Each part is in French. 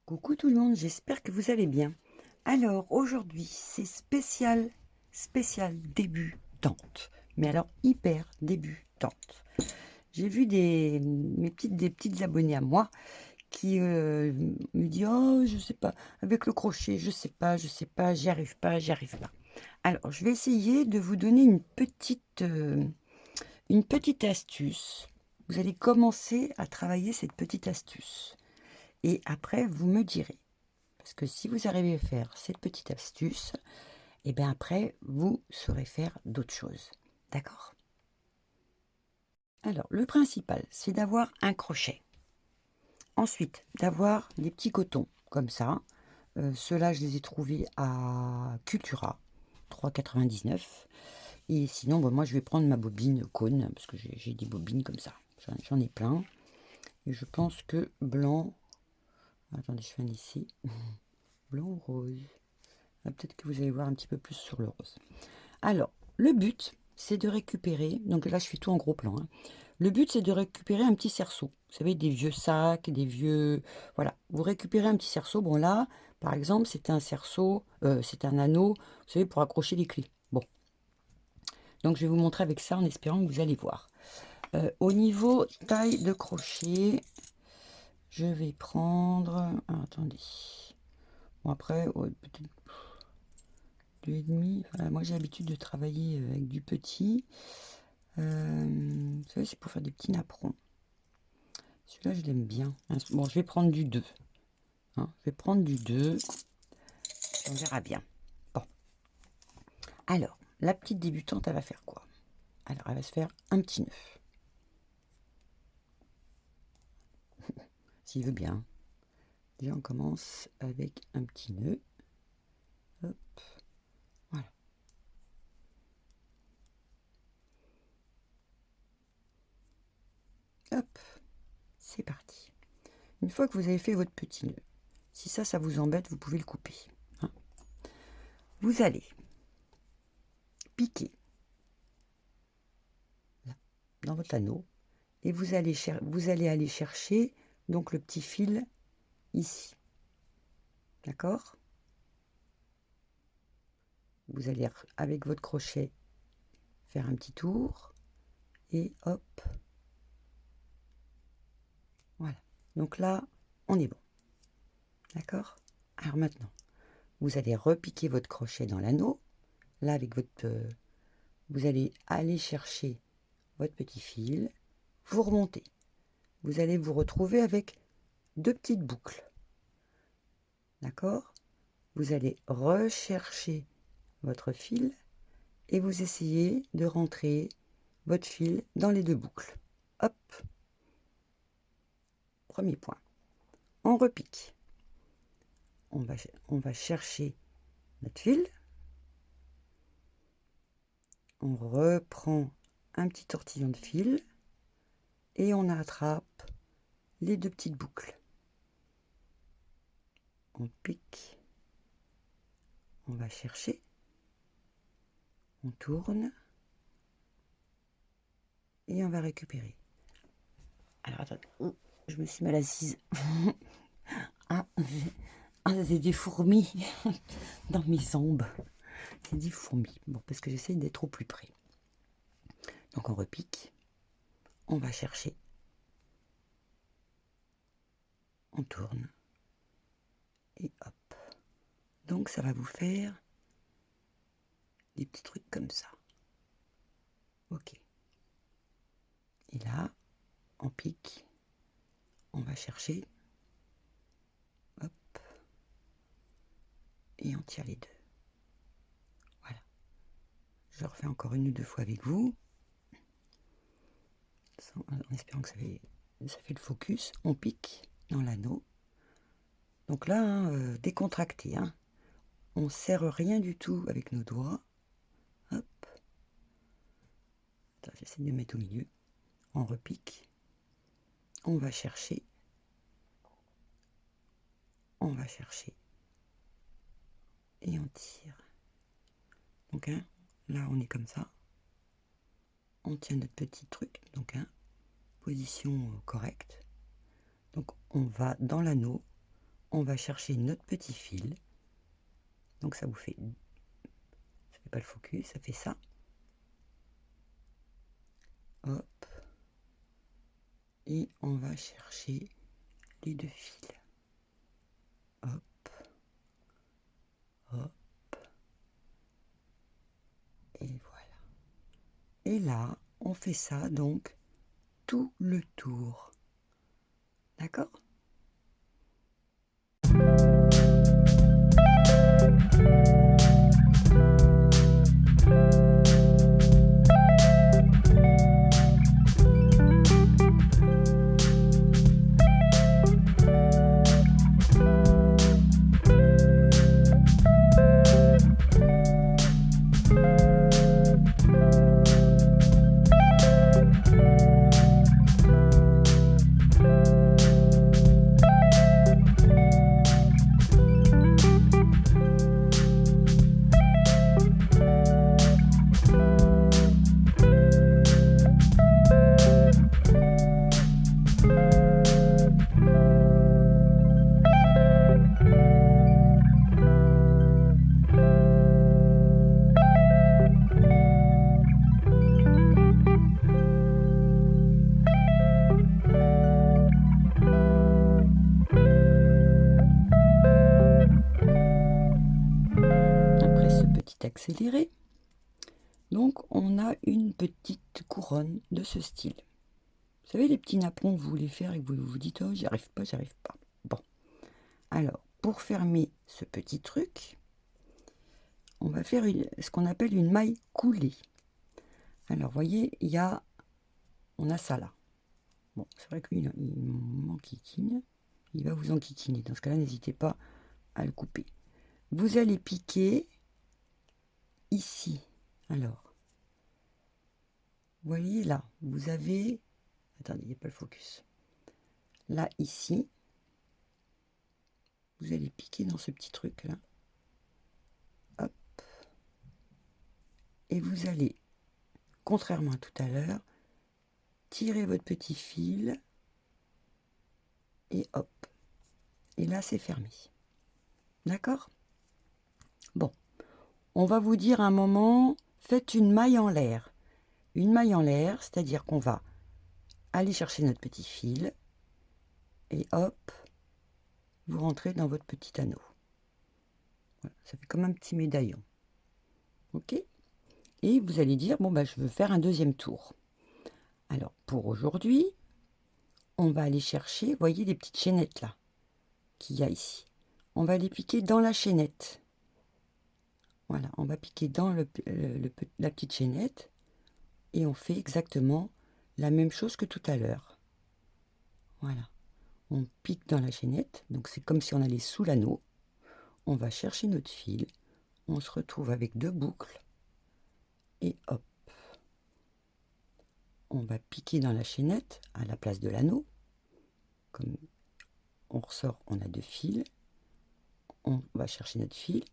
Coucou tout le monde, j'espère que vous allez bien. Alors aujourd'hui, c'est spécial débutante. Mais alors hyper débutante. J'ai vu des petites abonnées à moi qui me disent oh je sais pas avec le crochet, je sais pas, j'y arrive pas. Alors je vais essayer de vous donner une petite astuce. Vous allez commencer à travailler cette petite astuce et après vous me direz. Parce que si vous arrivez à faire cette petite astuce, et bien après, vous saurez faire d'autres choses. D'accord? Alors, le principal, c'est d'avoir un crochet. Ensuite, d'avoir des petits cotons, comme ça. Ceux-là, je les ai trouvés à Cultura, 3,99. Et sinon, bon, moi, je vais prendre ma bobine cône, parce que j'ai des bobines comme ça. J'en ai plein. Et je pense que blanc... Attendez, je fais un ici. Blanc ou rose? Peut-être que vous allez voir un petit peu plus sur le rose. Alors, le but, c'est de récupérer, donc là je fais tout en gros plan, hein. Le but, c'est de récupérer un petit cerceau. Vous savez, des vieux sacs, des vieux... Voilà, vous récupérez un petit cerceau. Bon là, par exemple, c'est un cerceau, c'est un anneau, vous savez, pour accrocher les clés. Bon, donc je vais vous montrer avec ça en espérant que vous allez voir. Au niveau taille de crochet, je vais prendre... Ah, attendez. Bon après, ouais, peut-être 2,5. Voilà, moi j'ai l'habitude de travailler avec du petit. Vous savez, c'est pour faire des petits napperons. Celui-là, je l'aime bien. Bon, je vais prendre du 2. Hein, je vais prendre du 2. On verra bien. Bon. Alors, la petite débutante, elle va faire quoi? Alors, elle va se faire un petit nœud. S'il veut bien. Déjà, on commence avec un petit nœud. Hop. Voilà. Hop. C'est parti. Une fois que vous avez fait votre petit nœud, si ça vous embête, vous pouvez le couper. Hein. Vous allez piquer là, dans votre anneau et vous allez aller chercher donc le petit fil ici. D'accord? Vous allez avec votre crochet faire un petit tour et hop, voilà. Donc là, on est bon. D'accord? Alors maintenant, vous allez repiquer votre crochet dans l'anneau. Là, avec votre, vous allez aller chercher votre petit fil, vous remontez. Vous allez vous retrouver avec deux petites boucles. D'accord? Vous allez rechercher votre fil et vous essayez de rentrer votre fil dans les deux boucles. Hop, premier point. On repique. On va chercher notre fil. On reprend un petit tortillon de fil et on attrape les deux petites boucles. On pique. On va chercher. On tourne. Et on va récupérer. Alors attendez. Je me suis mal assise. Ah, c'est des fourmis dans mes ongles. C'est des fourmis. Bon, parce que j'essaye d'être au plus près. Donc on repique. On va chercher. On tourne. Et hop. Donc ça va vous faire des petits trucs comme ça. Ok. Et là, on pique. On va chercher. Hop. Et on tire les deux. Voilà. Je refais encore une ou deux fois avec vous. En espérant que ça fait le focus. On pique dans l'anneau. Donc là, hein, décontracté. Hein. On ne serre rien du tout avec nos doigts. Hop. Attends, j'essaie de mettre au milieu. On repique. On va chercher. On va chercher. Et on tire. Donc hein, là, on est comme ça. On tient notre petit truc. Donc hein, position correcte. Donc on va dans l'anneau. on va chercher notre petit fil. Donc ça vous fait, ça fait pas le focus, ça fait ça. Hop. Et on va chercher les deux fils. Hop. Hop. Et voilà. Et là, on fait ça donc tout le tour. D'accord ? Accéléré. Donc on a une petite couronne de ce style. Vous savez les petits napperons que vous voulez faire et que vous vous dites oh j'y arrive pas. Bon, alors pour fermer ce petit truc, on va faire ce qu'on appelle une maille coulée. Alors voyez, on a ça là. Bon, c'est vrai qu'il m'enquiquine. Il va vous enquiquiner. Dans ce cas-là, n'hésitez pas à le couper. Vous allez piquer ici. Alors, vous voyez là, vous avez... Attendez, il n'y a pas le focus. Là, ici, vous allez piquer dans ce petit truc là. Hop. Et vous allez, contrairement à tout à l'heure, tirer votre petit fil. Et hop. Et là, c'est fermé. D'accord ? Bon. On va vous dire un moment, faites une maille en l'air. Une maille en l'air, c'est-à-dire qu'on va aller chercher notre petit fil et hop, vous rentrez dans votre petit anneau. Voilà, ça fait comme un petit médaillon. Ok ? Et vous allez dire, bon, je veux faire un deuxième tour. Alors, pour aujourd'hui, on va aller chercher, vous voyez les petites chaînettes là, qu'il y a ici. On va les piquer dans la chaînette. Voilà, on va piquer dans la petite chaînette et on fait exactement la même chose que tout à l'heure. Voilà, on pique dans la chaînette, donc c'est comme si on allait sous l'anneau. On va chercher notre fil, on se retrouve avec deux boucles et hop, on va piquer dans la chaînette à la place de l'anneau. Comme on ressort, on a deux fils, on va chercher notre fil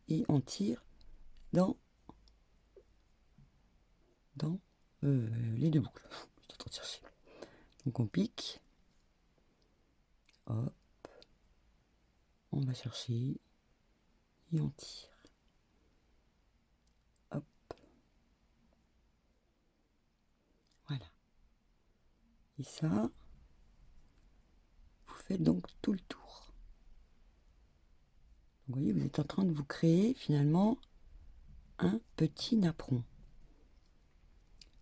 et on tire dans les deux boucles. Je suis en train de chercher. Donc on pique, hop, on va chercher et on tire. Hop. Voilà. Et ça, vous faites donc tout le tour. Vous voyez, vous êtes en train de vous créer finalement un petit napperon.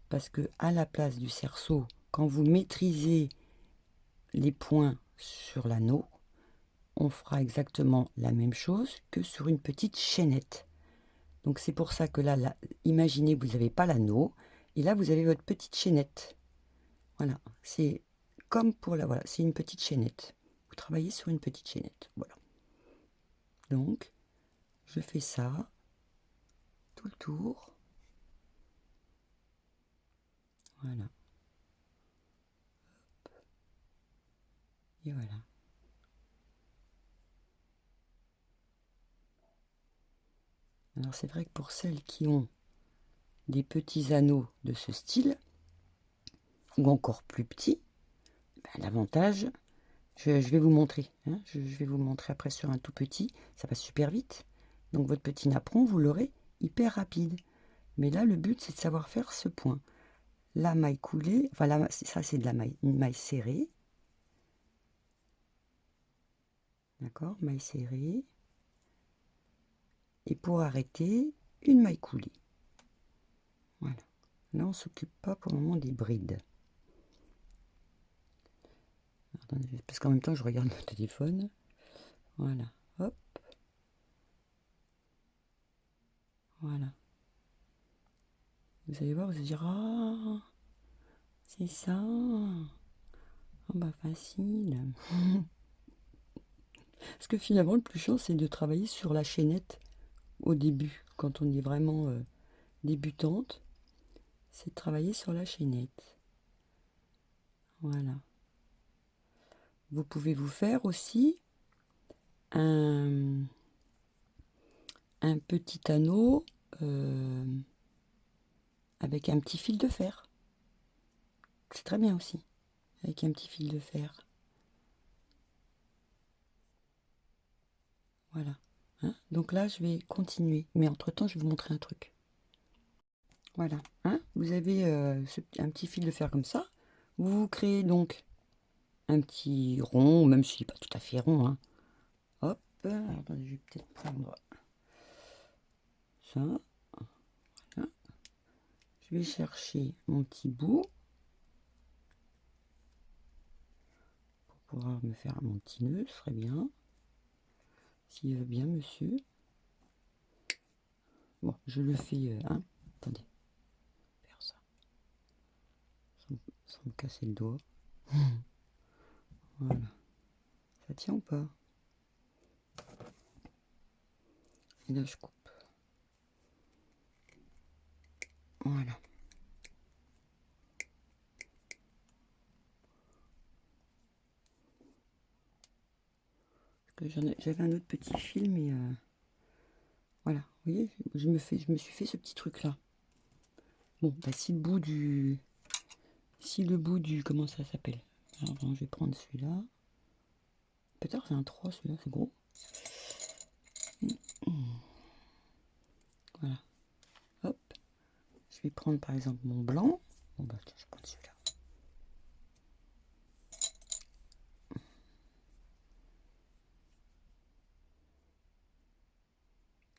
Parce que à la place du cerceau, quand vous maîtrisez les points sur l'anneau, on fera exactement la même chose que sur une petite chaînette. Donc c'est pour ça que là imaginez que vous n'avez pas l'anneau, et là vous avez votre petite chaînette. Voilà, c'est comme pour la... Voilà, c'est une petite chaînette. Vous travaillez sur une petite chaînette. Voilà. Donc, je fais ça tout le tour. Voilà. Hop. Et voilà. Alors c'est vrai que pour celles qui ont des petits anneaux de ce style, ou encore plus petits, l'avantage Je vais vous montrer, hein. Je vais vous montrer après sur un tout petit. Ça va super vite. Donc votre petit napperon, vous l'aurez hyper rapide. Mais là, le but, c'est de savoir faire ce point. La maille coulée, enfin là, ça c'est de la maille, une maille serrée. D'accord, maille serrée. Et pour arrêter, une maille coulée. Voilà. Là, on ne s'occupe pas pour le moment des brides. Attendez, parce qu'en même temps, je regarde mon téléphone. Voilà, hop. Voilà. Vous allez voir, vous allez dire, ah, c'est ça. Oh bah facile. Parce que finalement, le plus chiant, c'est de travailler sur la chaînette au début, quand on est vraiment débutante. C'est de travailler sur la chaînette. Voilà. Vous pouvez vous faire aussi un petit anneau avec un petit fil de fer. C'est très bien aussi, avec un petit fil de fer. Voilà. Hein, donc là, je vais continuer. Mais entre-temps, je vais vous montrer un truc. Voilà. Hein, vous avez un petit fil de fer comme ça. Vous créez donc un petit rond, même s'il n'est pas tout à fait rond. Hein. Hop. Alors, attendez, je vais peut-être prendre ça. Voilà. Je vais chercher mon petit bout pour pouvoir me faire mon petit nœud. Ce serait bien. S'il veut bien, monsieur. Bon, je le fais. Hein. Attendez. Faire ça. Sans me casser le doigt. Voilà. Ça tient ou pas? Et là, je coupe. Voilà. J'avais un autre petit fil, mais voilà. Vous voyez, je me suis fait ce petit truc là. Bon, bah, si le bout du, comment ça s'appelle? Alors, je vais prendre celui-là. Peut-être c'est un 3, celui-là, c'est gros. Voilà. Hop. Je vais prendre par exemple mon blanc. Bon bah tiens, je prends celui-là.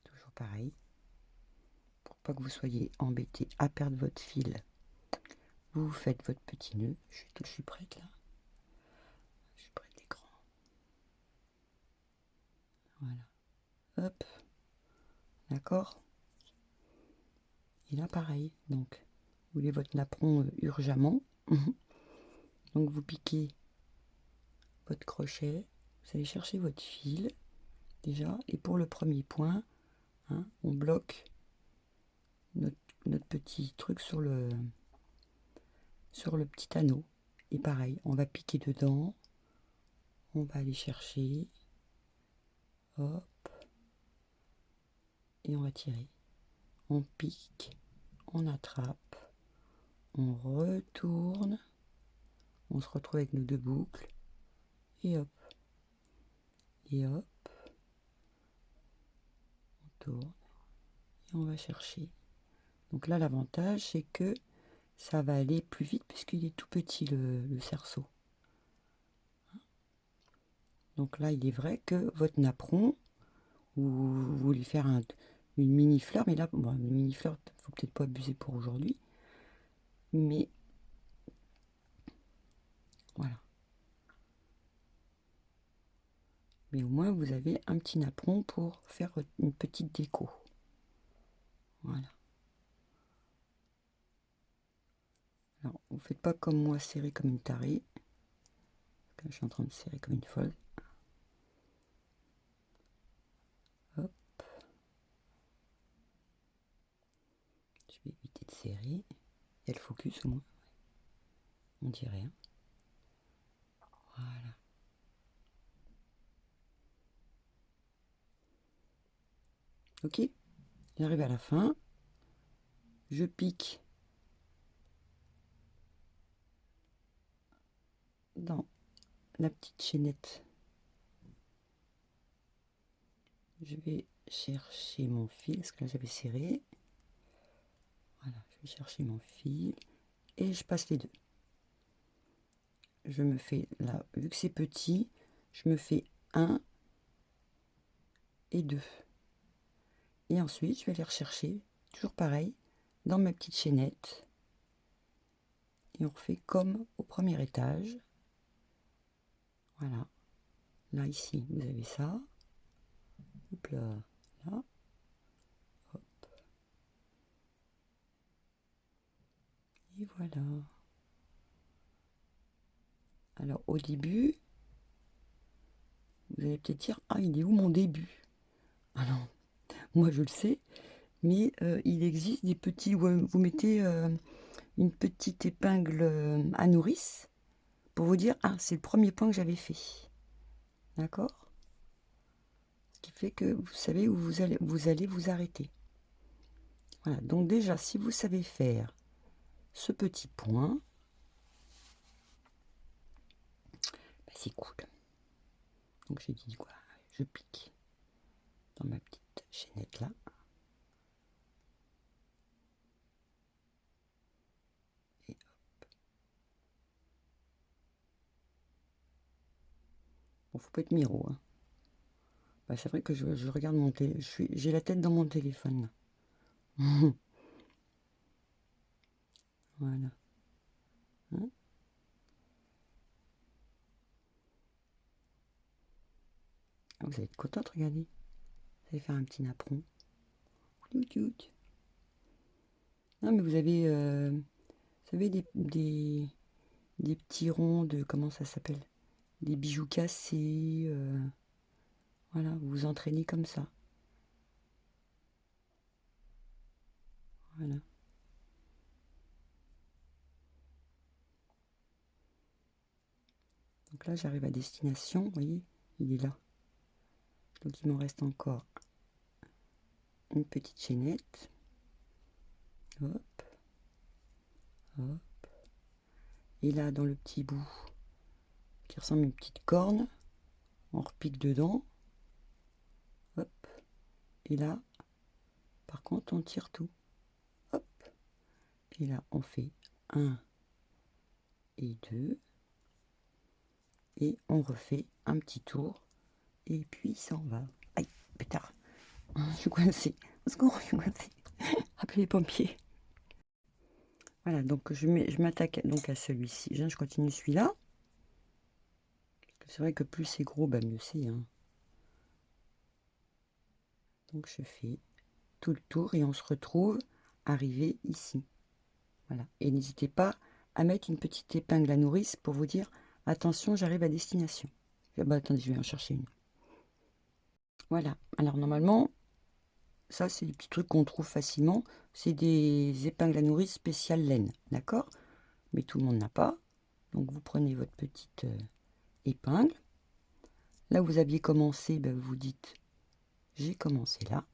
Toujours pareil. Pour pas que vous soyez embêté à perdre votre fil, vous faites votre petit nœud. Je suis prête là. Je suis prête l'écran. Voilà. Hop. D'accord. Et là pareil. Donc, vous voulez votre napperon urgemment. Donc vous piquez votre crochet. Vous allez chercher votre fil déjà. Et pour le premier point, hein, on bloque notre petit truc sur le petit anneau. Et pareil, on va piquer dedans, on va aller chercher, hop, et on va tirer. On pique, on attrape, on retourne, on se retrouve avec nos deux boucles, et hop, on tourne, et on va chercher. Donc là, l'avantage, c'est que ça va aller plus vite puisqu'il est tout petit le cerceau. Donc là, il est vrai que votre napperon, vous voulez faire une mini fleur, mais là, bon, une mini fleur, faut peut-être pas abuser pour aujourd'hui, mais voilà. Mais au moins, vous avez un petit napperon pour faire une petite déco. Voilà. Alors, vous faites pas comme moi, serrer comme une tarée. Là, je suis en train de serrer comme une folle. Hop. Je vais éviter de serrer. Il y a le focus au moins. On dirait. Hein. Voilà. Ok. J'arrive à la fin. Je pique dans la petite chaînette. Je vais chercher mon fil, parce que là j'avais serré. Voilà, je vais chercher mon fil et je passe les deux. Je me fais là, vu que c'est petit, je me fais 1 et 2. Et ensuite, je vais les rechercher, toujours pareil, dans ma petite chaînette. Et on refait comme au premier étage. Voilà. Là, ici, vous avez ça. Hop là, là. Hop. Et voilà. Alors, au début, vous allez peut-être dire, ah, il est où mon début? Ah non, moi je le sais, mais il existe des petits, vous mettez une petite épingle à nourrice pour vous dire, ah, c'est le premier point que j'avais fait. D'accord? Ce qui fait que vous savez où vous allez vous arrêter. Voilà, donc déjà, si vous savez faire ce petit point, bah, c'est cool. Donc j'ai dit quoi? Je pique dans ma petite chaînette là. Et hop. Bon, faut pas être miro, hein. Bah, c'est vrai que je regarde mon téléphone. J'ai la tête dans mon téléphone. Voilà. Hein, ah, vous allez être contente, regardez. Vous allez faire un petit napperon. Non, mais vous avez, des petits ronds de, comment ça s'appelle? Des bijoux cassés. Voilà, vous vous entraînez comme ça. Voilà. Donc là, j'arrive à destination, vous voyez, il est là. Donc il m'en reste encore une petite chaînette. Hop, hop. Et là, dans le petit bout qui ressemble à une petite corne, on repique dedans. Hop. Et là, par contre, on tire tout. Hop. Et là, on fait 1 et 2. Et on refait un petit tour. Et puis, il s'en va. Aïe, pétard. Je suis coincée. Au secours, je suis coincée. Appelez les pompiers. Voilà, donc je m'attaque donc à celui-ci. Je continue celui-là. C'est vrai que plus c'est gros, bah mieux c'est, hein. Donc je fais tout le tour et on se retrouve arrivé ici. Voilà. Et n'hésitez pas à mettre une petite épingle à nourrice pour vous dire attention, j'arrive à destination. Bah attendez, je vais en chercher une. Voilà. Alors normalement, ça c'est des petits trucs qu'on trouve facilement. C'est des épingles à nourrice spéciales laine, d'accord? Mais tout le monde n'a pas. Donc vous prenez votre petite épingle. Là où vous aviez commencé, ben, vous dites j'ai commencé là.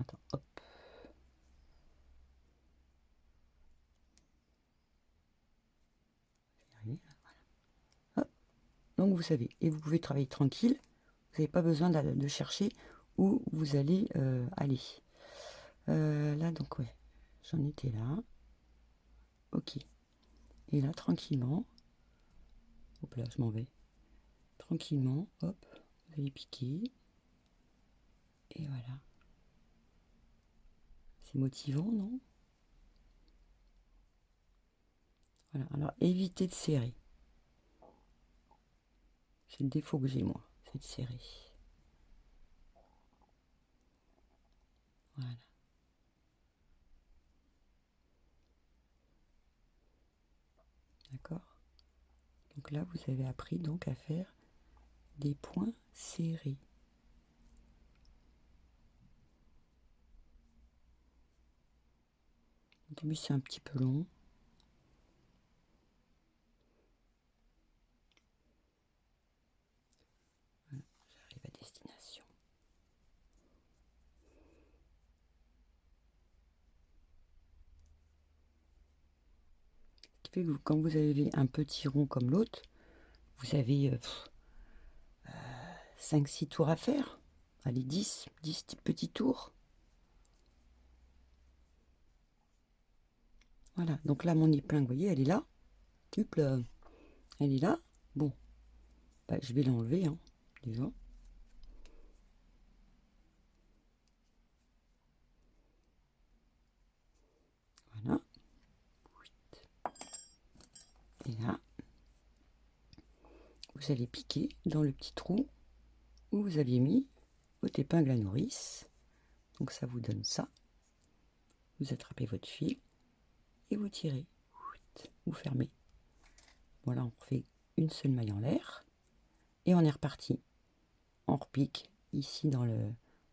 Attends, hop. Hop. Donc vous savez, et vous pouvez travailler tranquille. Vous n'avez pas besoin de chercher où vous allez aller. Là, donc ouais, j'en étais là. Ok. Et là, tranquillement, hop là, je m'en vais. Tranquillement, hop, vous allez piquer. Et voilà. C'est motivant, non? Voilà, alors évitez de serrer. C'est le défaut que j'ai, moi, c'est de serrer. Voilà. D'accord? Donc là, vous avez appris donc à faire des points serrés. Au début, c'est un petit peu long. Voilà, j'arrive à destination. Ce qui fait que quand vous avez un petit rond comme l'autre, vous avez 5-6 tours à faire. Allez, 10 petits tours. Voilà, donc là, mon épingle, vous voyez, elle est là. Hop là, elle est là. Bon, bah, je vais l'enlever, hein, déjà. Voilà. Et là, vous allez piquer dans le petit trou où vous aviez mis votre épingle à nourrice. Donc ça vous donne ça. Vous attrapez votre fil et vous tirez. Vous fermez. Voilà, on fait une seule maille en l'air. Et on est reparti. On repique ici dans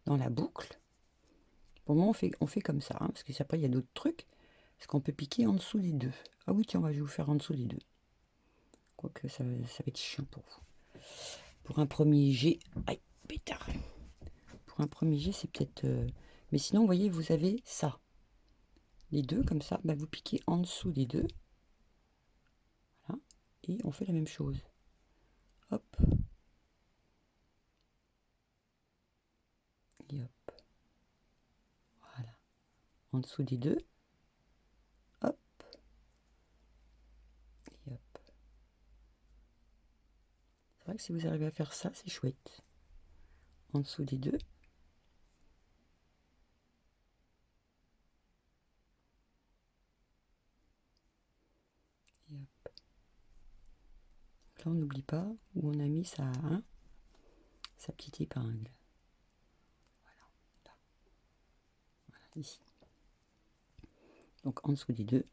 la boucle. Pour le moment, on fait comme ça, hein, parce que après, il y a d'autres trucs. Parce qu'on peut piquer en dessous des deux. Ah oui, tiens, je vais vous faire en dessous des deux. Quoique, ça va être chiant pour vous. Pour un premier jet... Aïe, pétard. Pour un premier jet, c'est peut-être... Mais sinon, vous voyez, vous avez ça. Les deux, comme ça, bah, vous piquez en dessous des deux. Voilà. Et on fait la même chose. Hop. Et hop. Voilà. En dessous des deux. Hop. Et hop. C'est vrai que si vous arrivez à faire ça, c'est chouette. En dessous des deux. Et hop. Donc là, on n'oublie pas où on a mis sa petite épingle. Voilà. Là. Voilà, ici. Donc en dessous des deux.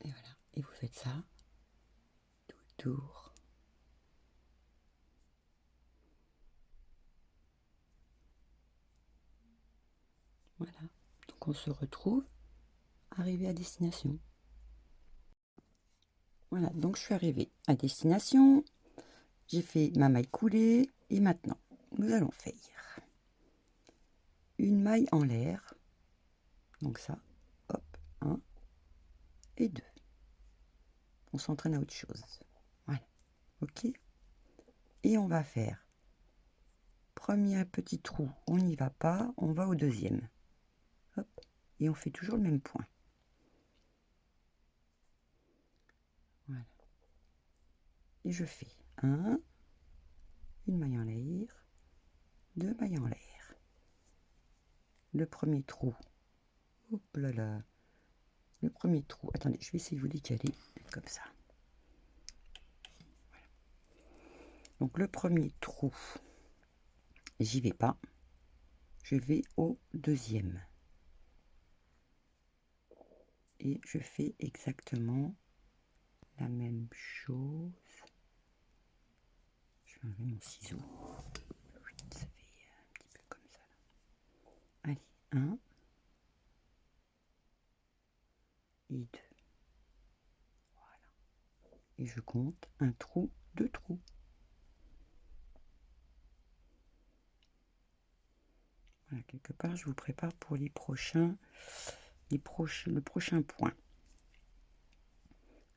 Et voilà. Et vous faites ça tout le tour. Voilà. Donc on se retrouve arrivé à destination. Voilà, donc je suis arrivée à destination. J'ai fait ma maille coulée. Et maintenant, nous allons faire une maille en l'air. Donc ça, hop, 1 et 2. On s'entraîne à autre chose. Voilà, ok. Et on va faire premier petit trou, on n'y va pas, on va au deuxième. Hop, et on fait toujours le même point. Voilà. Et je fais une maille en l'air, 2 mailles en l'air. Le premier trou, hop là là, le premier trou, attendez, je vais essayer de vous décaler, comme ça. Voilà. Donc le premier trou, j'y vais pas, je vais au deuxième. Et je fais exactement la même chose. Je vais enlever mon ciseau. Ça fait un petit peu comme ça. Là. Allez, 1 et 2. Voilà. Et je compte un trou, 2 trous. Voilà, quelque part, je vous prépare pour le prochain point.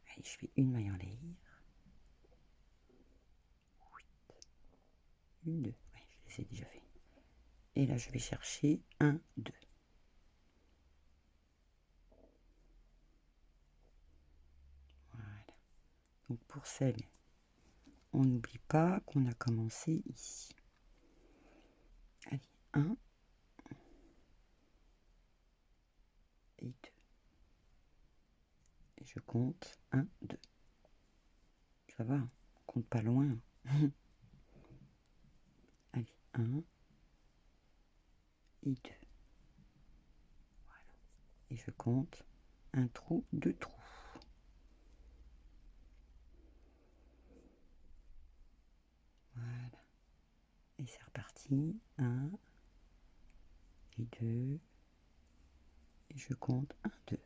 Allez, je fais une maille en l'air. 1, 2. Ouais, je les ai déjà fait. Et là, je vais chercher 1, 2. Voilà. Donc pour celle, on n'oublie pas qu'on a commencé ici. Allez, 1 et 2. Et je compte 1, 2. Ça va, on compte pas loin. Allez, 1 et 2. Voilà. Et je compte un trou, 2 trous. Voilà. Et c'est reparti. 1 et 2. Et je compte 1, 2.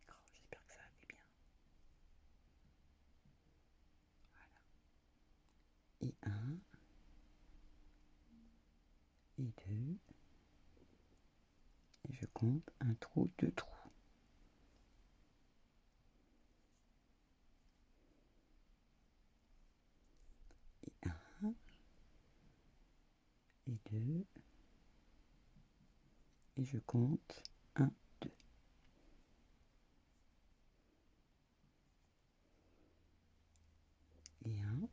Oh, j'espère que ça va aller bien. Voilà. Et 1 et 2. Et je compte un trou, 2 trous. 2, et je compte 1, 2. Et 1,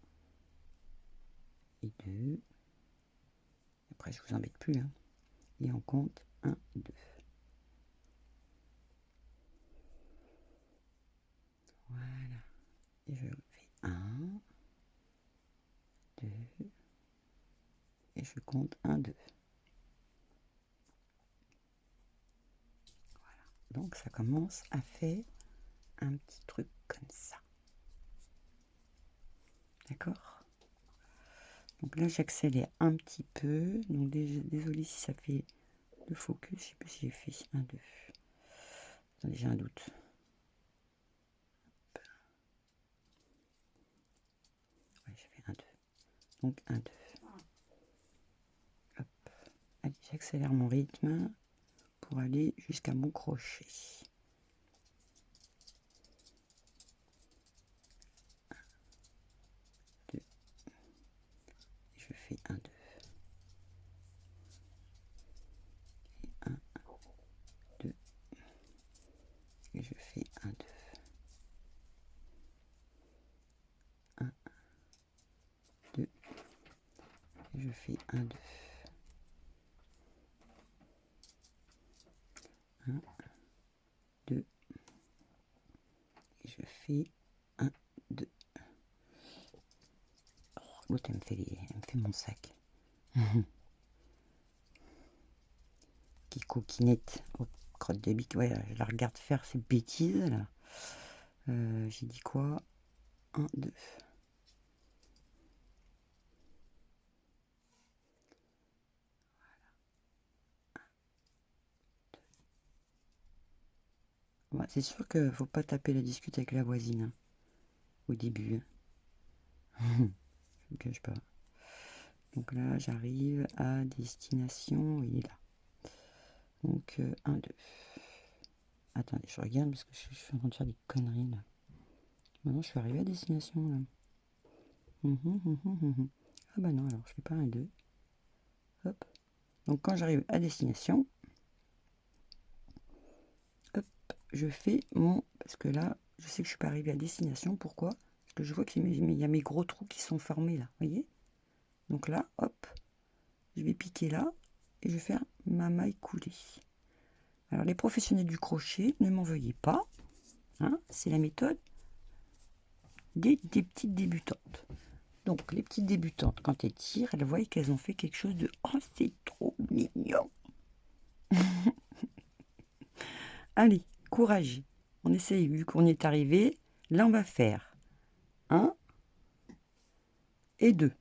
et 2. Après, je vous embête plus, hein. Et on compte 1, 2. Voilà. Et je fais 1, 2, et je compte 1, 2. Voilà. Donc, ça commence à faire un petit truc comme ça. D'accord? Donc là, j'accélère un petit peu. Donc, désolé si ça fait le focus. Je sais plus si j'ai fait 1, 2. Attendez, j'ai un doute. Ouais, j'ai fait 1, 2. Donc 1, 2. Hop. Allez, j'accélère mon rythme pour aller jusqu'à mon crochet. 1, 2. Je fais 1, 2. Et 1, 2. Et je fais 1, 2. 1, 2. Et je fais 1, 2. 1, 2. Et je fais 1, 2. Oh, l'autre, elle me fait mon sac. Qui coquinette aux crottes de bique. Ouais, je la regarde faire ces bêtises là. J'ai dit quoi? 1, 2. Ouais, c'est sûr qu'il faut pas taper la discute avec la voisine hein, au début. Je ne cache pas. Donc là, j'arrive à destination. Il est là. Donc 1, 2. Attendez, je regarde parce que je suis en train de faire des conneries là. Maintenant, je suis arrivé à destination là. Ah bah non, alors je fais pas 1, 2. Hop. Donc quand j'arrive à destination, hop, je fais mon... Parce que là, je sais que je suis pas arrivé à destination. Pourquoi? Parce que je vois qu'il y a mes gros trous qui sont formés là. Vous voyez? Donc là, hop, je vais piquer là et je vais faire ma maille coulée. Alors les professionnels du crochet, ne m'en veuillez pas. Hein, c'est la méthode des petites débutantes. Donc les petites débutantes, quand elles tirent, elles voient qu'elles ont fait quelque chose de... Oh, c'est trop mignon. Allez, courage. On essaye, vu qu'on est arrivé. Là, on va faire 1 et 2.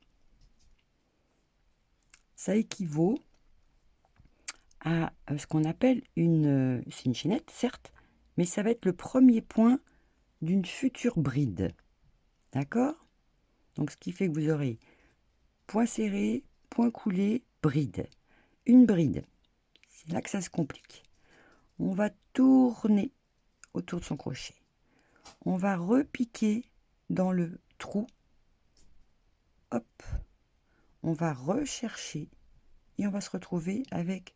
Ça équivaut à ce qu'on appelle une... c'est une chaînette, certes, mais ça va être le premier point d'une future bride. D'accord? Donc, ce qui fait que vous aurez point serré, point coulé, bride. Une bride. C'est là que ça se complique. On va tourner autour de son crochet. On va repiquer dans le trou. Hop. On va rechercher et on va se retrouver avec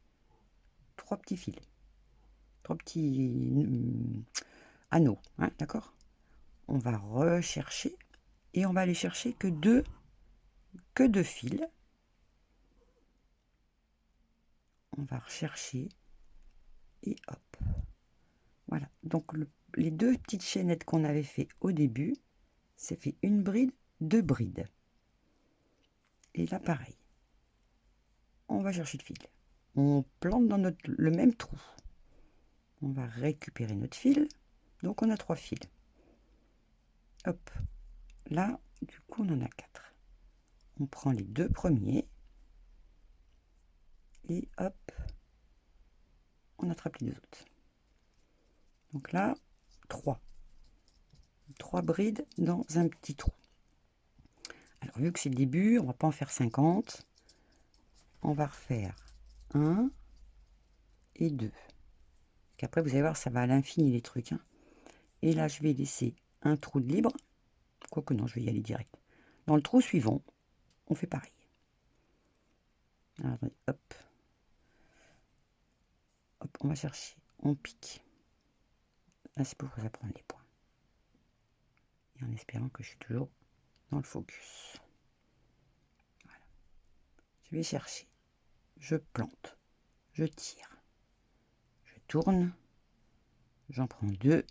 3 petits fils. 3 petits anneaux. Hein, d'accord? On va rechercher et on va aller chercher que deux fils. On va rechercher et hop. Voilà. Donc les 2 petites chaînettes qu'on avait fait au début, ça fait une bride, 2 brides. Et là, pareil. On va chercher le fil. On plante dans le même trou. On va récupérer notre fil. Donc on a 3 fils. Hop. Là, du coup, on en a 4. On prend les 2 premiers. Et hop. On attrape les 2 autres. Donc là, 3. 3 brides dans un petit trou. Alors, vu que c'est le début, on ne va pas en faire 50. On va refaire 1 et 2. Qu'après, vous allez voir, ça va à l'infini les trucs. Hein. Et là, je vais laisser un trou de libre. Quoique non, je vais y aller direct. Dans le trou suivant, on fait pareil. Alors, attendez, hop. Hop, on va chercher. On pique. Là, c'est pour que ça prenne les points. Et en espérant que je suis toujours dans le focus. Voilà. Je vais chercher. Je plante. Je tire. Je tourne. J'en prends 2.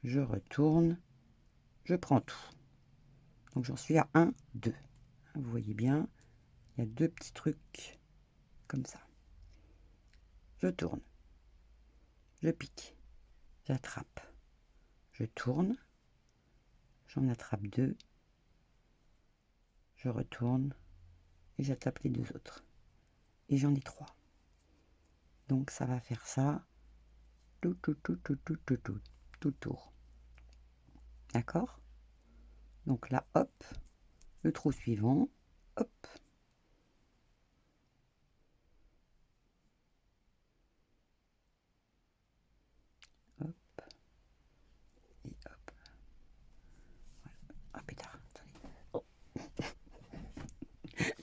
Je retourne. Je prends tout. Donc j'en suis à 1, 2. Vous voyez bien, il y a 2 petits trucs comme ça. Je tourne. Je pique. J'attrape. Je tourne. J'en attrape 2. Je retourne. Et j'attape les 2 autres. Et j'en ai 3. Donc ça va faire ça tout tour. D'accord? Donc là, hop, le trou suivant, hop. Hop. Et hop. Voilà. Ah pétard, attendez. Oh.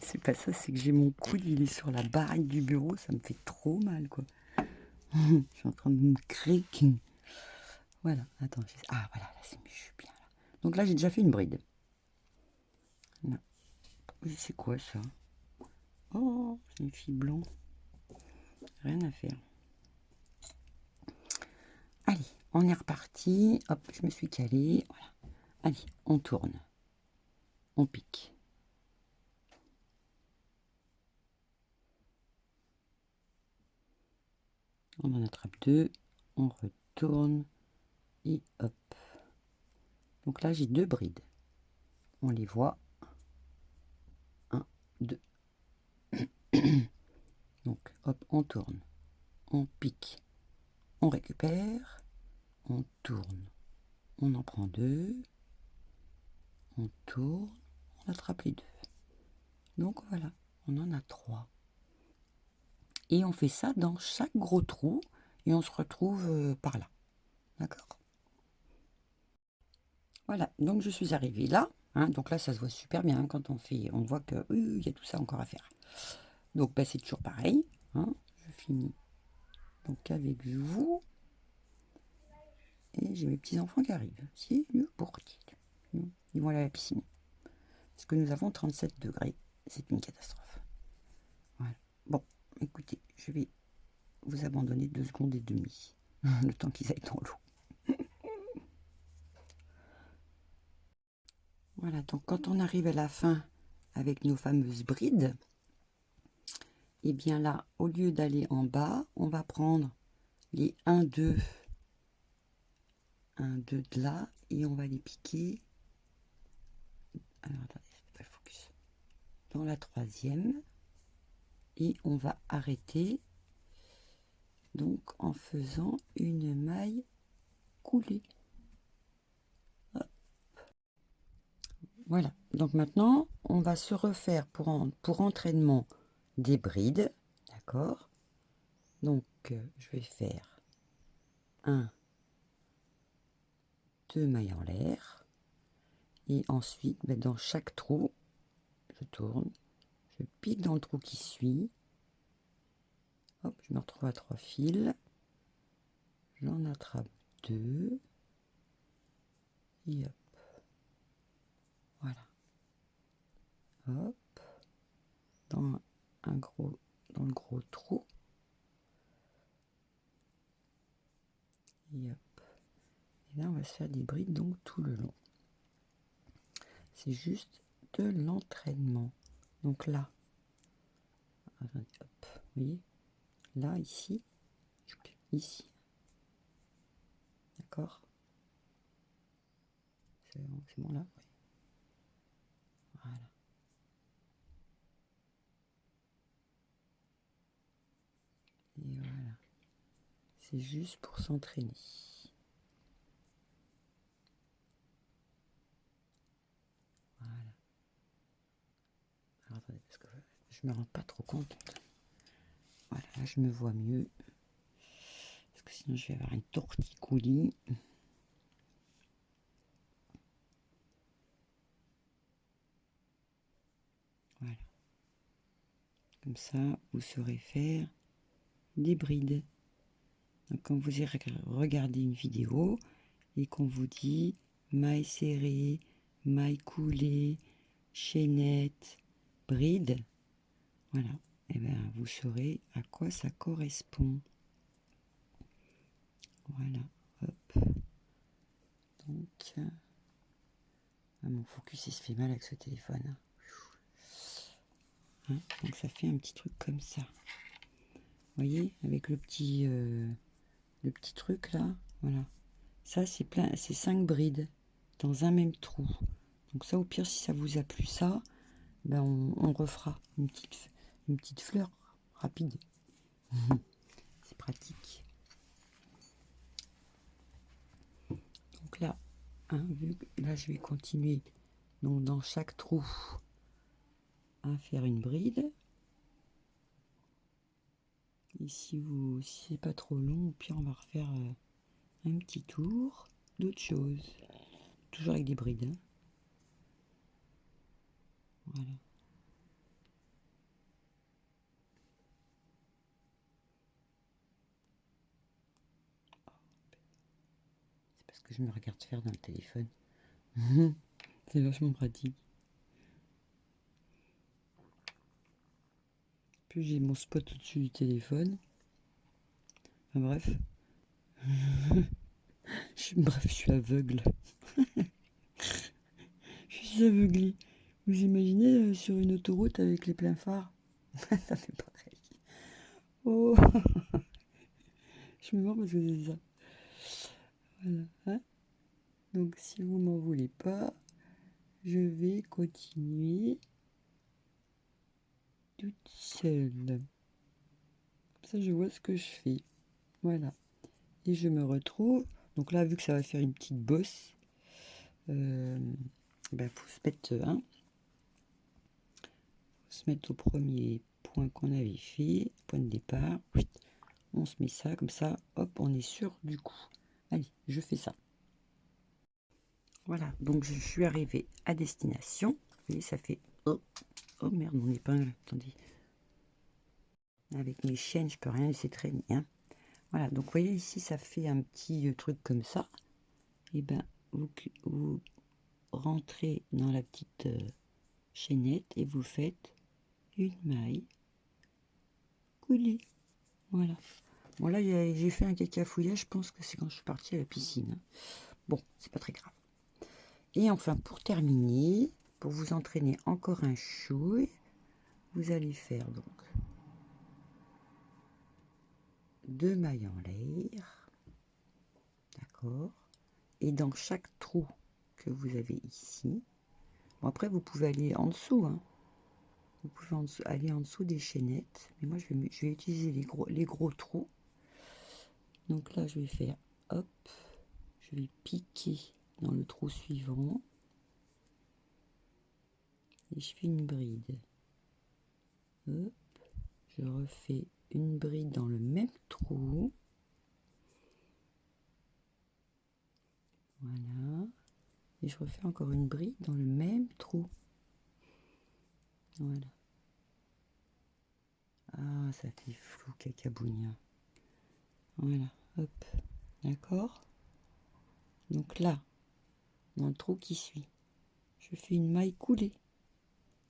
C'est pas ça, c'est que j'ai mon coude, il est sur la baraque du bureau, ça me fait trop mal, quoi. Je suis en train de me craquer. Voilà, attends, ah voilà, là c'est mieux, je suis bien là. Donc là j'ai déjà fait une bride. Là. C'est quoi ça? Oh, c'est une fille blanc. Rien à faire. Allez, on est reparti. Hop, je me suis calée. Voilà. Allez, on tourne. On pique. On en attrape 2. On retourne. Et hop. Donc là, j'ai 2 brides. On les voit. 1, 2. Donc, hop, on tourne. On pique. On récupère. On tourne. On en prend 2. On tourne. On attrape les 2. Donc voilà, on en a 3. Et on fait ça dans chaque gros trou. Et on se retrouve par là. D'accord? Voilà, donc je suis arrivée là. Hein, donc là, ça se voit super bien hein, quand on fait. On voit que il y a tout ça encore à faire. Donc bah, c'est toujours pareil. Hein, je finis donc avec vous. Et j'ai mes petits-enfants qui arrivent. C'est le portier. Ils vont aller à la piscine. Parce que nous avons 37 degrés. C'est une catastrophe. Voilà. Bon, écoutez, je vais vous abandonner 2 secondes et demie. Le temps qu'ils aillent dans l'eau. Voilà, donc quand on arrive à la fin avec nos fameuses brides, et bien là, au lieu d'aller en bas, on va prendre les 1, 2, 1, 2 de là, et on va les piquer. Alors, attendez, c'est pas le focus. Dans la 3e, et on va arrêter donc en faisant une maille coulée. Hop. Voilà, donc maintenant, on va se refaire pour entraînement des brides, d'accord? Donc, je vais faire 1, 2 mailles en l'air, et ensuite, ben, dans chaque trou, je tourne, je pique dans le trou qui suit, hop, je me retrouve à 3 fils, j'en attrape 2, et hop, voilà, hop, dans le gros trou, et hop. Et là, on va se faire des brides donc tout le long. C'est juste de l'entraînement. Donc là, hop, vous voyez, là, ici, d'accord. C'est bon là, oui. Voilà. Et voilà. C'est juste pour s'entraîner. Voilà. Alors, attendez, parce que je me rends pas trop compte. Voilà, là je me vois mieux. Parce que sinon je vais avoir une torticolis. Voilà. Comme ça, vous saurez faire des brides. Donc, quand vous regardez une vidéo et qu'on vous dit maille serrée, maille coulée, chaînette, bride, voilà, et bien vous saurez à quoi ça correspond. Voilà, hop. Donc, mon focus il se fait mal avec ce téléphone. Hein, donc ça fait un petit truc comme ça. Vous voyez, avec le petit truc là, voilà. Ça c'est plein, c'est 5 brides dans un même trou. Donc ça, au pire, si ça vous a plu ça, ben on refera une petite fleur rapide. C'est pratique. Donc là, hein, là je vais continuer donc dans chaque trou à faire une bride. Et si c'est pas trop long, au pire on va refaire un petit tour d'autre chose. Toujours avec des brides. Hein. Voilà. C'est parce que je me regarde faire dans le téléphone. C'est vachement pratique. Puis j'ai mon spot au-dessus du téléphone. Enfin bref. je suis aveugle. Je suis aveuglée. Vous imaginez sur une autoroute avec les pleins phares? Ça fait pareil. Oh. Je me mords parce que c'est ça. Voilà. Hein, donc si vous m'en voulez pas, je vais continuer toute seule. Comme ça je vois ce que je fais. Voilà. Et je me retrouve. Donc là, vu que ça va faire une petite bosse, ben, faut se mettre au premier point qu'on avait fait, point de départ. On se met ça comme ça, hop, on est sûr du coup. Allez, je fais ça. Voilà, donc je suis arrivée à destination. Vous voyez, ça fait... Oh, oh merde, mon épingle, attendez. Avec mes chaînes, je peux rien laisser traîner. Hein. Voilà, donc vous voyez ici, ça fait un petit truc comme ça. Et ben, vous rentrez dans la petite chaînette et vous faites une maille coulée. Voilà. Bon là, j'ai fait un cacafouillage, je pense que c'est quand je suis partie à la piscine. Bon, c'est pas très grave. Et enfin, pour terminer, pour vous entraîner encore un chouille, vous allez faire donc 2 mailles en l'air, d'accord, et dans chaque trou que vous avez ici, bon après vous pouvez aller en dessous, hein. Vous pouvez aller en dessous des chaînettes, mais moi je vais utiliser les gros trous. Donc là je vais faire, hop, je vais piquer dans le trou suivant, et je fais une bride. Hop, je refais une bride dans le même trou. Voilà. Et je refais encore une bride dans le même trou. Voilà. Ah, ça fait flou, cacabounia. Voilà, hop. D'accord. Donc là, dans le trou qui suit, je fais une maille coulée.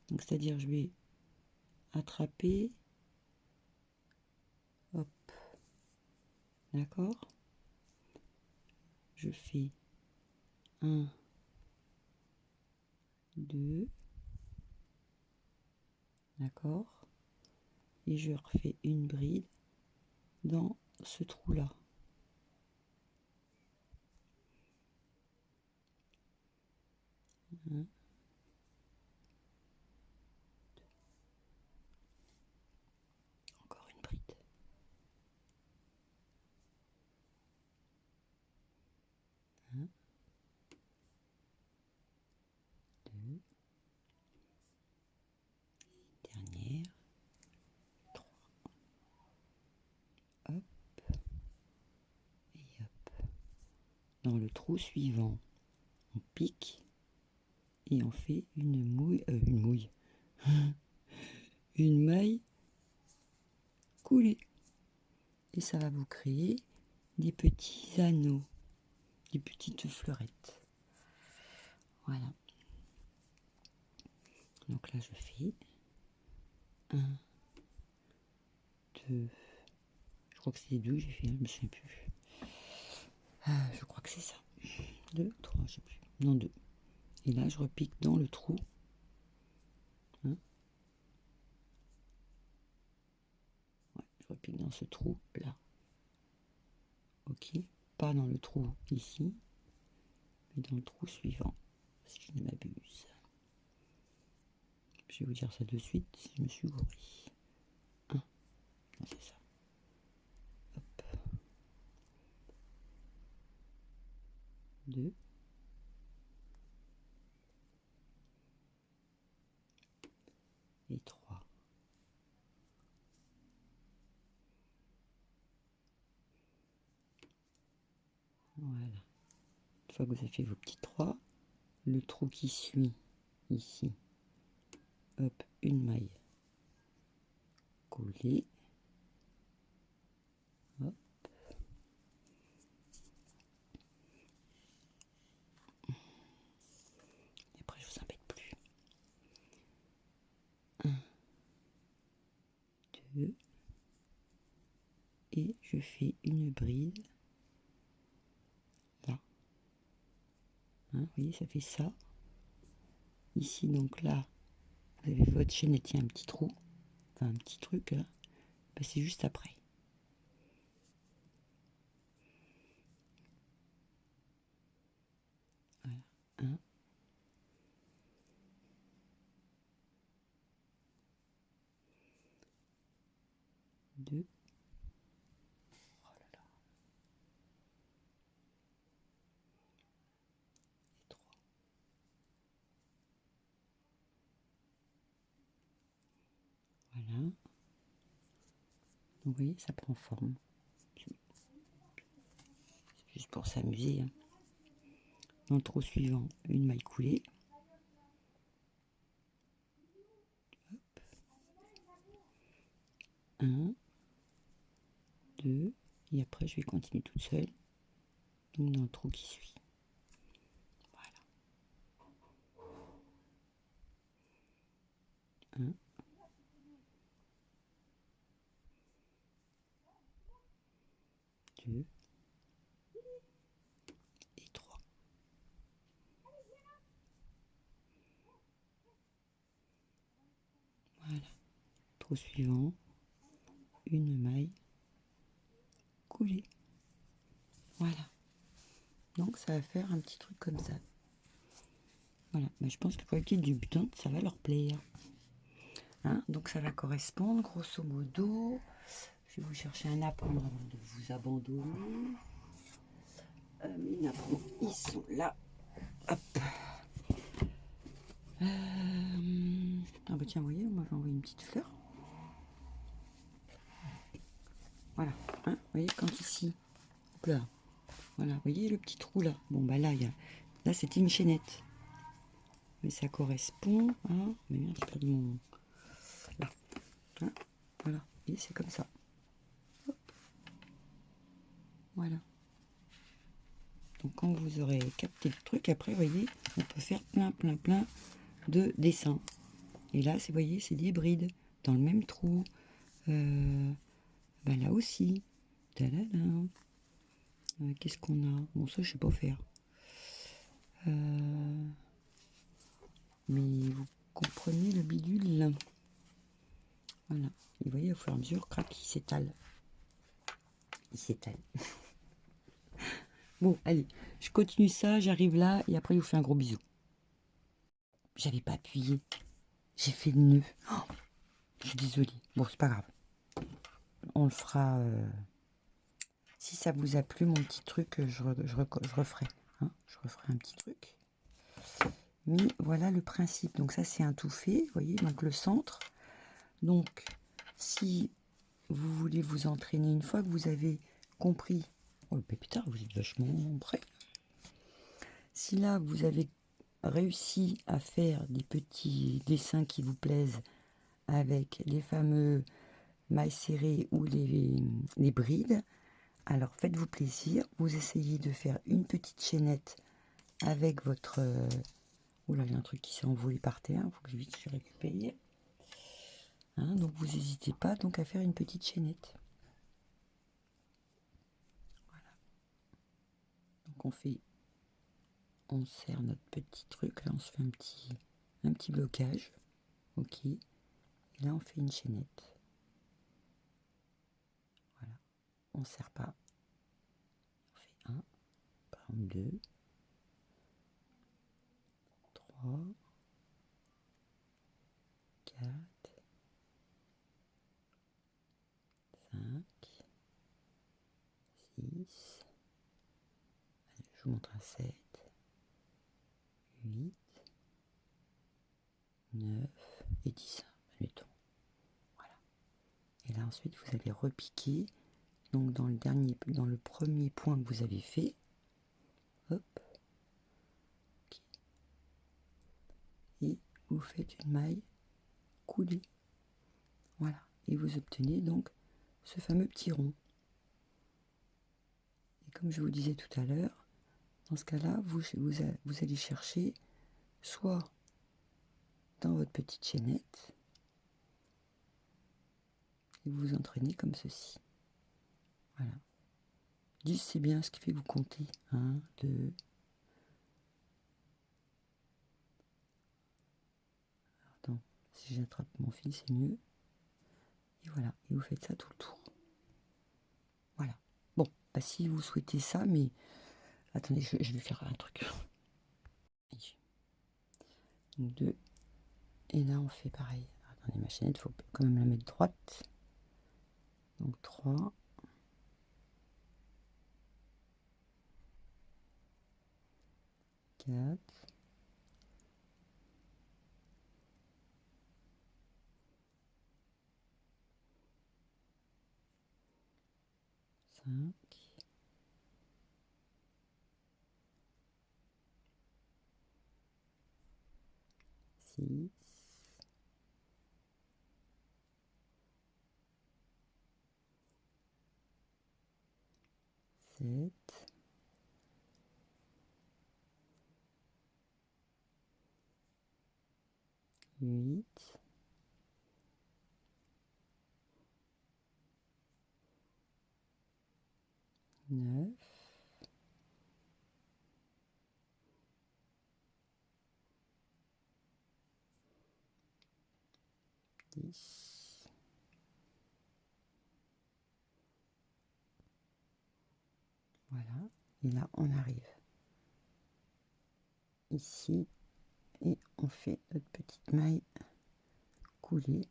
Donc c'est-à-dire je vais attraper, hop. D'accord. Je fais 1, 2, d'accord, et je refais une bride dans ce trou là. Encore une bride. Un, deux, dernière, 3, hop, et hop. Dans le trou suivant, on pique et on fait une mouille, une maille couler. Et ça va vous créer des petits anneaux, des petites fleurettes. Voilà. Donc là, je fais 1, 2, je crois que c'est 2, j'ai fait 1, je me souviens plus. Je crois que c'est ça. 2, 3, je sais plus. Non, 2. Et là, je repique dans le trou. Hein, ouais, je repique dans ce trou là. Ok. Pas dans le trou ici, mais dans le trou suivant, si je ne m'abuse. Je vais vous dire ça de suite si je me suis gouré. 1. Non, c'est ça. Hop. 2. Et 3. Voilà. Une fois que vous avez fait vos petits 3, le trou qui suit ici, hop, une maille collée. Hop. Et après, je vous embête plus. 1, 2. Et je fais une bride là. Hein, vous voyez, ça fait ça. Ici, donc là, vous avez votre chaînette, il y a un petit trou, enfin un petit truc là. Ben, c'est juste après. Voilà. 1, 2. Oh là là. Et 3. Voilà. Donc vous voyez, ça prend forme. C'est juste pour s'amuser. Hein. Dans le trou suivant, une maille coulée. Hop. 1, 2. Et après, je vais continuer toute seule. Donc dans le trou qui suit. Voilà. 1. 2. Et 3. Voilà. Trou suivant, une maille coulée. Voilà. Donc ça va faire un petit truc comme ça. Voilà. Mais je pense que pour les petites débutantes, ça va leur plaire. Hein, donc ça va correspondre grosso modo. Je vais vous chercher un apprendre avant de vous abandonner. Mes napperons, ils sont là. Hop. Ah bah tiens, vous voyez, on m'avait envoyé une petite fleur. Voilà. Hein, vous voyez, quand ici, hop là, voilà, vous voyez le petit trou là. Bon bah là, là c'était une chaînette. Mais ça correspond à... Mais merde, j'ai perdu mon... Là. Hein, voilà. Et c'est comme ça. Hop. Voilà. Donc quand vous aurez capté le truc, après, vous voyez, on peut faire plein de dessins. Et là, vous voyez, c'est des brides dans le même trou. Ben là aussi. Qu'est-ce qu'on a? Bon, ça, je sais pas faire. Mais vous comprenez le bidule. Voilà. Et vous voyez, au fur et à mesure, crac, il s'étale. Il s'étale. Bon, allez, je continue ça, j'arrive là, et après, je vous fais un gros bisou. J'avais pas appuyé. J'ai fait le nœud. Oh, je suis désolée. Bon, c'est pas grave. On le fera... Si ça vous a plu, mon petit truc, je referai. Hein, je referai un petit truc. Mais voilà le principe. Donc ça, c'est un tout fait. Vous voyez, donc le centre. Donc, si vous voulez vous entraîner, une fois que vous avez compris... Oh, le pépitard, vous êtes vachement prêt. Si là, vous avez réussi à faire des petits dessins qui vous plaisent avec les fameux mailles serrées ou les brides. Alors faites-vous plaisir, vous essayez de faire une petite chaînette avec votre... Oula, il y a un truc qui s'est envolé par terre, il faut que je vite je récupère. Hein, donc vous n'hésitez pas donc à faire une petite chaînette. Voilà. Donc on serre notre petit truc, là on se fait un petit blocage. Ok. Et là on fait une chaînette. Voilà. On ne serre pas. On fait 1, par exemple 2, 3, 4, 5, 6, allez, je vous montre un 7, 8, 9 et 10, admettons. Voilà. Et là ensuite vous allez repiquer donc dans le premier point que vous avez fait. Hop. Okay. Et vous faites une maille coulée. Voilà. Et vous obtenez donc ce fameux petit rond. Et comme je vous disais tout à l'heure, dans ce cas-là, vous allez chercher soit dans votre petite chaînette et vous vous entraînez comme ceci. Voilà. 10, c'est bien ce qui fait que vous comptez. 1, 2. Attends, si j'attrape mon fil, c'est mieux. Et voilà. Et vous faites ça tout le tour. Voilà. Bon, bah si vous souhaitez ça, mais attendez, je vais faire un truc. Donc 2. Et là, on fait pareil. Attendez, ma chaînette, il faut quand même la mettre droite. Donc 3. 4. 5. 6. 7. 8. 9. 10. Voilà. Et là, on arrive ici et on fait notre petite maille coulée.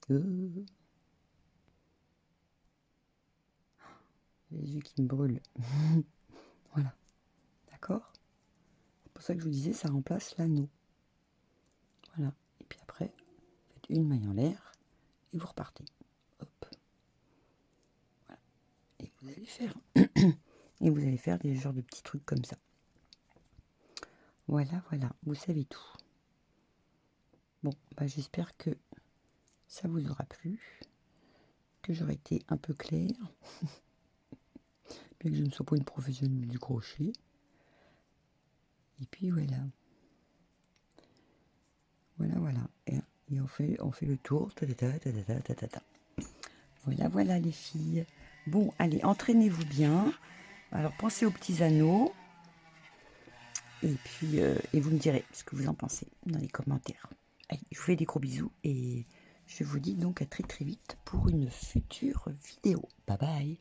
Les yeux qui me brûlent. Voilà. D'accord? C'est pour ça que je vous disais, ça remplace l'anneau. Voilà. Et puis après, faites une maille en l'air et vous repartez. Hop. Voilà. Et vous allez faire... et vous allez faire des genres de petits trucs comme ça. Voilà, voilà. Vous savez tout. Bon, bah j'espère que ça vous aura plu, que j'aurai été un peu claire, bien que je ne sois pas une professionnelle du crochet. Et puis voilà. Voilà, voilà. Et on fait le tour. Voilà, voilà les filles. Bon, allez, entraînez-vous bien. Alors, pensez aux petits anneaux. Et puis, et vous me direz ce que vous en pensez dans les commentaires. Allez, je vous fais des gros bisous et je vous dis donc à très très vite pour une future vidéo. Bye bye.